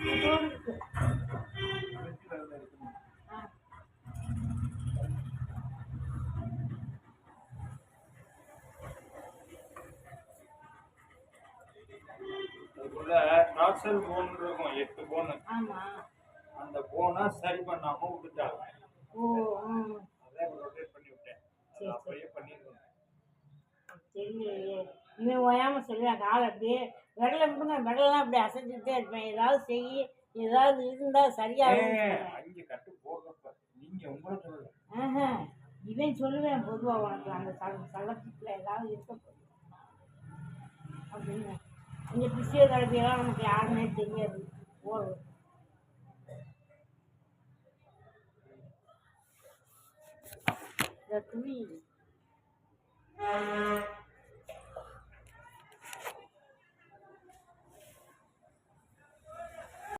இருக்கு. அதுக்குள்ள டாக்ஸல் போன் இருக்கும் 8 போன். ஆமா. அந்த போனை சரி பண்ணாம விட்டுட்டாங்க. ஓ. அதான் ரொட்டேட் பண்ணி விட்டேன். அது அப்படியே பண்ணிருக்கேன். தெரியலையே. இவன் ஓயாம சொல்லுவேன் காலை அப்படியே விரல விடுங்க, விரலாம் அப்படி அசைஞ்சுக்கிட்டே இருப்பேன். ஏதாவது செய்ய ஏதாவது இருந்தா சரியாகும். அங்கே கட்டு போடுறப்ப நீங்க உங்களை சொல்லல. இவன் சொல்லுவேன் பொதுவா உனக்கு அந்த சலத்துக்குள்ள ஏதாவது இருக்க போகுது அப்படின்னு. இந்த பிசியோதெரபியெல்லாம் நமக்கு யாருன்னே தெரியாது. ஓடு இந்த துணி